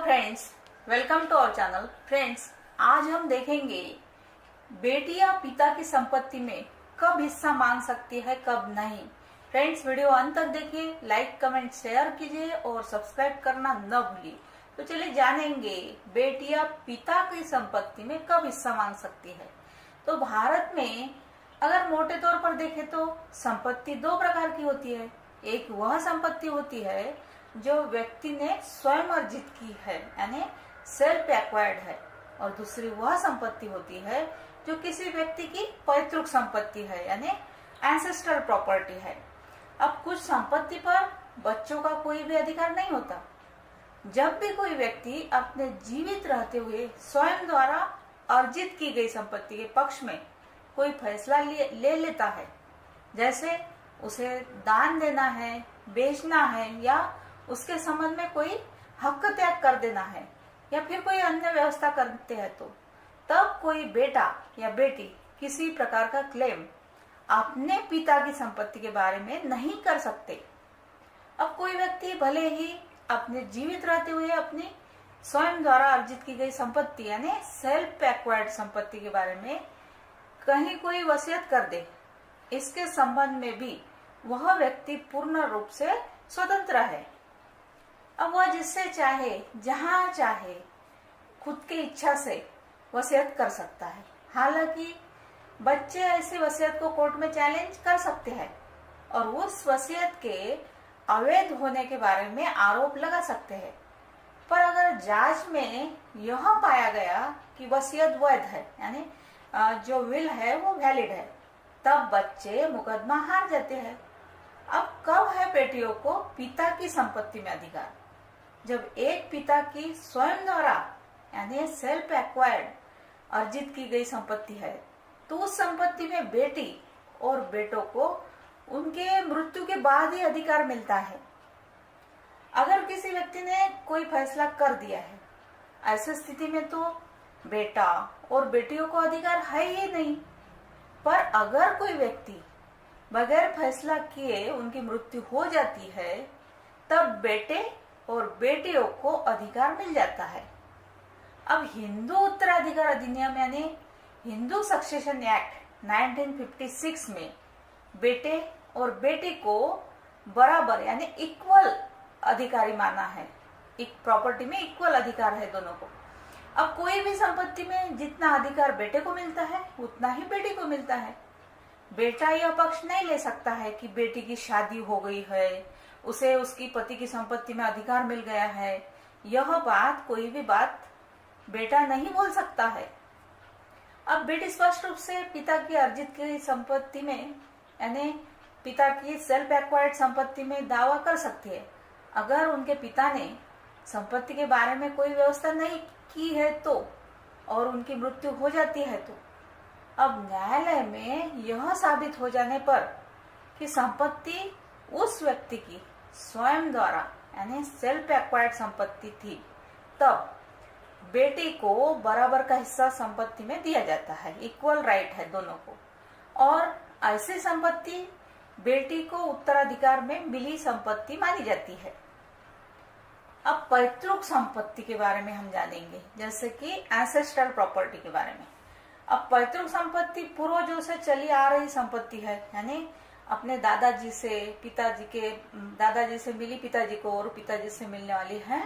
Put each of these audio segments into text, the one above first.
Friends, welcome to our channel. Friends, आज हम देखेंगे बेटियां पिता की संपत्ति में कब हिस्सा मांग सकती है, कब नहीं। फ्रेंड्स, वीडियो अंत तक देखिए, लाइक कमेंट शेयर कीजिए और सब्सक्राइब करना न भूलिए। तो चलिए जानेंगे बेटियां पिता की संपत्ति में कब हिस्सा मांग सकती है। तो भारत में अगर मोटे तौर पर देखें तो संपत्ति दो प्रकार की होती है। एक वह संपत्ति होती है जो व्यक्ति ने स्वयं अर्जित की है, यानी सेल्फ एक्वायर्ड है, और दूसरी वह संपत्ति होती है जो किसी व्यक्ति की पैतृक संपत्ति है, यानी एंसेस्ट्रल प्रॉपर्टी है। अब कुछ संपत्ति पर बच्चों का कोई भी अधिकार नहीं होता। जब भी कोई व्यक्ति अपने जीवित रहते हुए स्वयं द्वारा अर्जित की गई संपत्ति के पक्ष में कोई फैसला ले लेता है, जैसे उसे दान देना है, बेचना है, या उसके संबंध में कोई हक त्याग कर देना है, या फिर कोई अन्य व्यवस्था करते हैं, तो तब कोई बेटा या बेटी किसी प्रकार का क्लेम अपने पिता की संपत्ति के बारे में नहीं कर सकते। अब कोई व्यक्ति भले ही अपने जीवित रहते हुए अपनी स्वयं द्वारा अर्जित की गई संपत्ति यानी सेल्फ एक्वायर्ड संपत्ति के बारे में कहीं कोई वसीयत कर दे, इसके संबंध में भी वह व्यक्ति पूर्ण रूप से स्वतंत्र है। अब वह जिससे चाहे, जहां चाहे, खुद की इच्छा से वसीयत कर सकता है। हालांकि बच्चे ऐसी वसीयत को कोर्ट में चैलेंज कर सकते हैं और उस वसीयत के अवैध होने के बारे में आरोप लगा सकते हैं। पर अगर जांच में यह पाया गया कि वसीयत वैध है, यानी जो विल है वो वैलिड है, तब बच्चे मुकदमा हार जाते हैं। अब कब है बेटियों को पिता की संपत्ति में अधिकार? जब एक पिता की स्वयं द्वारा यानी सेल्फ एक्वायर्ड अर्जित की गई संपत्ति है, तो उस संपत्ति में बेटी और बेटों को उनके मृत्यु के बाद ही अधिकार मिलता है। अगर किसी व्यक्ति ने कोई फैसला कर दिया है, ऐसी स्थिति में तो बेटा और बेटियों को अधिकार है ही नहीं। पर अगर कोई व्यक्ति बगैर फैसला किए उनकी मृत्यु हो जाती है, तब बेटे और बेटियों को अधिकार मिल जाता है। अब हिंदू उत्तराधिकार अधिनियम यानी हिंदू सक्सेशन एक्ट 1956 में बेटे और बेटी को बराबर यानी इक्वल अधिकारी माना है। एक प्रॉपर्टी में इक्वल अधिकार है दोनों को। अब कोई भी संपत्ति में जितना अधिकार बेटे को मिलता है उतना ही बेटी को मिलता है। बेटा यह पक्ष नहीं ले सकता है कि बेटी की शादी हो गई है, उसे उसकी पति की संपत्ति में अधिकार मिल गया है। यह बात कोई भी बात बेटा नहीं बोल सकता है। अब बेटी स्पष्ट रूप से पिता की अर्जित की संपत्ति में यानी पिता की सेल्फ एक्वायर्ड संपत्ति में दावा कर सकती है। अगर उनके पिता ने संपत्ति के बारे में कोई व्यवस्था नहीं की है तो, और उनकी मृत्यु हो जाती है तो, अब न्यायालय में यह साबित हो जाने पर कि संपत्ति उस व्यक्ति की स्वयं द्वारा यानी सेल्फ एक्वायर्ड संपत्ति थी, तब बेटी को बराबर का हिस्सा संपत्ति में दिया जाता है। इक्वल राइट है दोनों को, और ऐसी संपत्ति बेटी को उत्तराधिकार में मिली संपत्ति मानी जाती है। अब पैतृक संपत्ति के बारे में हम जानेंगे, जैसे कि एंसेस्ट्रल प्रॉपर्टी के बारे में। अब पैतृक संपत्ति पूर्वजों से चली आ रही संपत्ति है, यानी अपने दादाजी से, पिताजी के दादाजी से मिली पिताजी को और पिताजी से मिलने वाली है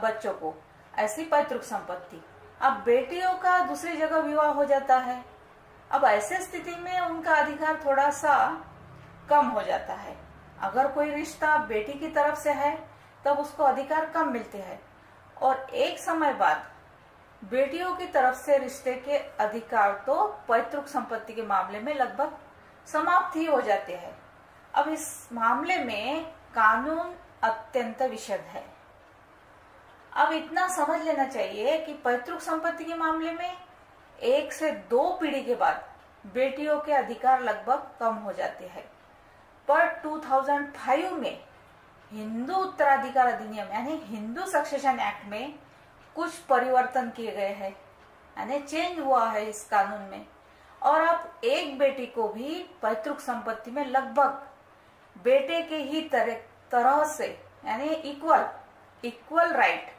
बच्चों को, ऐसी पैतृक संपत्ति। अब बेटियों का दूसरी जगह विवाह हो जाता है। अब ऐसे स्थिति में उनका अधिकार थोड़ा सा कम हो जाता है। अगर कोई रिश्ता बेटी की तरफ से है तब उसको अधिकार कम मिलते हैं, और एक समय बाद बेटियों की तरफ से रिश्ते के अधिकार तो पैतृक संपत्ति के मामले में लगभग समाप्त ही हो जाते हैं। अब इस मामले में कानून अत्यंत विशद है। अब इतना समझ लेना चाहिए कि पैतृक संपत्ति के मामले में 1 से 2 पीढ़ी के बाद बेटियों के अधिकार लगभग कम हो जाते हैं। पर 2005 में हिंदू उत्तराधिकार अधिनियम यानी हिंदू सक्सेशन एक्ट में कुछ परिवर्तन किए गए हैं, यानी चेंज हुआ है इस कानून में, और अब एक बेटी को भी पैतृक संपत्ति में लगभग बेटे के ही तरह से यानी इक्वल राइट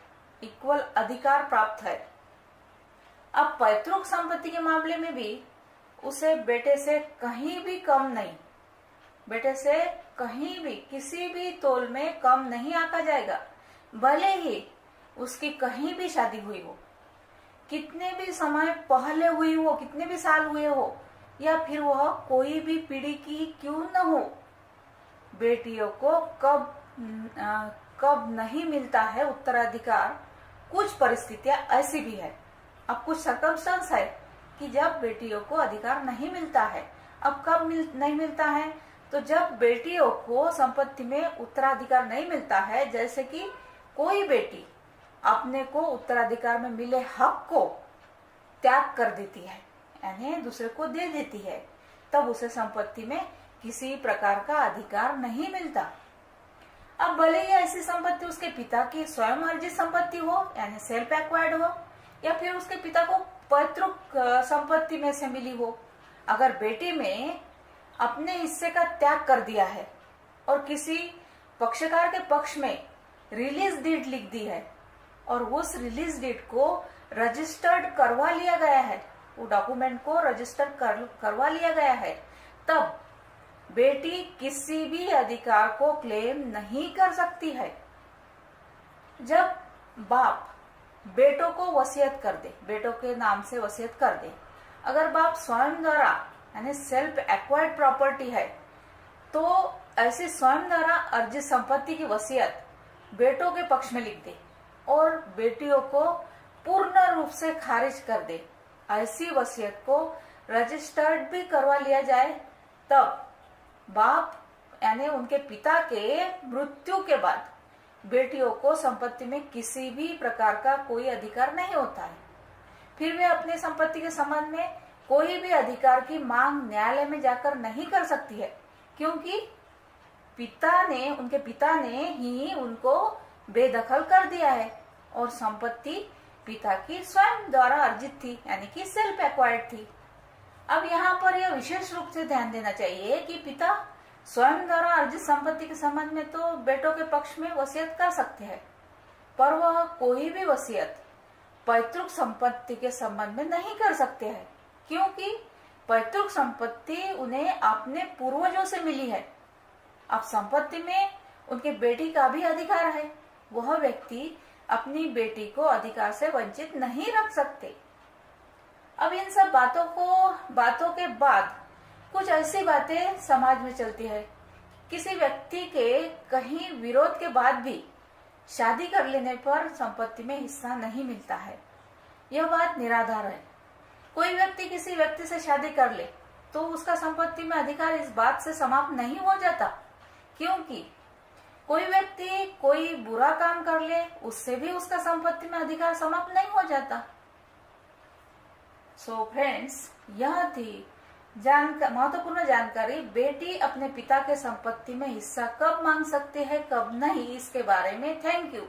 इक्वल अधिकार प्राप्त है। अब पैतृक संपत्ति के मामले में भी उसे बेटे से कहीं भी कम नहीं, बेटे से कहीं भी किसी भी तौल में कम नहीं आंका जाएगा, भले ही उसकी कहीं भी शादी हुई हो, कितने भी समय पहले हुई हो, कितने भी साल हुए हो, या फिर वह कोई भी पीढ़ी की क्यों न हो। बेटियों को कब नहीं मिलता है उत्तराधिकार, कुछ परिस्थितियां ऐसी भी है। अब कुछ सर्कमस्टेंस है कि जब बेटियों को अधिकार नहीं मिलता है। अब कब नहीं मिलता है, तो जब बेटियों को संपत्ति में उत्तराधिकार नहीं मिलता है, जैसे कि कोई बेटी अपने को उत्तराधिकार में मिले हक को त्याग कर देती है, यानी दूसरे को दे देती है, तब उसे संपत्ति में किसी प्रकार का अधिकार नहीं मिलता। अब भले ही ऐसी संपत्ति उसके पिता की स्वयं अर्जित संपत्ति हो, यानी सेल्फ एक्वायर्ड हो, या फिर उसके पिता को पैतृक संपत्ति में से मिली हो। अगर बेटी में अपने हिस्से का त्याग कर दिया है और किसी पक्षकार के पक्ष में रिलीज डीड लिख दी है और उस रिलीज डीड को रजिस्टर्ड करवा लिया गया है, वो डॉक्यूमेंट को रजिस्टर करवा लिया गया है, तब बेटी किसी भी अधिकार को क्लेम नहीं कर सकती है। जब बाप बेटों को वसीयत कर दे, बेटों के नाम से वसीयत कर दे, अगर बाप स्वयं द्वारा यानी सेल्फ एक्वायर्ड प्रॉपर्टी है, तो ऐसी स्वयं द्वारा अर्जित संपत्ति की वसीयत बेटों के पक्ष में लिख दे और बेटियों को पूर्ण रूप से खारिज कर दे, ऐसी वसीयत को रजिस्टर्ड भी करवा लिया जाए, तब बाप यानी उनके पिता के मृत्यु के बाद बेटियों को संपत्ति में किसी भी प्रकार का कोई अधिकार नहीं होता है। फिर वे अपनी संपत्ति के संबंध में कोई भी अधिकार की मांग न्यायालय में जाकर नहीं कर सकती है, क्योंकि उनके पिता ने ही उनको बेदखल कर दिया है और संपत्ति पिता की स्वयं द्वारा अर्जित थी, यानी कि सेल्फ एक्वायर्ड थी। अब यहाँ पर यह विशेष रूप से ध्यान देना चाहिए कि पिता स्वयं द्वारा अर्जित संपत्ति के संबंध में तो बेटों के पक्ष में वसीयत कर सकते हैं, पर वह कोई भी वसीयत पैतृक संपत्ति के संबंध में नहीं कर सकते हैं, क्योंकि पैतृक संपत्ति उन्हें अपने पूर्वजों से मिली है। अब संपत्ति में उनके बेटी का भी अधिकार है, वह व्यक्ति अपनी बेटी को अधिकार से वंचित नहीं रख सकते। अब इन सब बातों के बाद कुछ ऐसी बातें समाज में चलती है, किसी व्यक्ति के कहीं विरोध के बाद भी शादी कर लेने पर संपत्ति में हिस्सा नहीं मिलता है। यह बात निराधार है। कोई व्यक्ति किसी व्यक्ति से शादी कर ले तो उसका संपत्ति में अधिकार इस बात से समाप्त नहीं हो जाता, क्योंकि कोई व्यक्ति कोई बुरा काम कर ले उससे भी उसका संपत्ति में अधिकार समाप्त नहीं हो जाता। सो फ्रेंड्स, यह थी महत्वपूर्ण जानकारी बेटी अपने पिता के संपत्ति में हिस्सा कब मांग सकती है, कब नहीं, इसके बारे में। Thank you.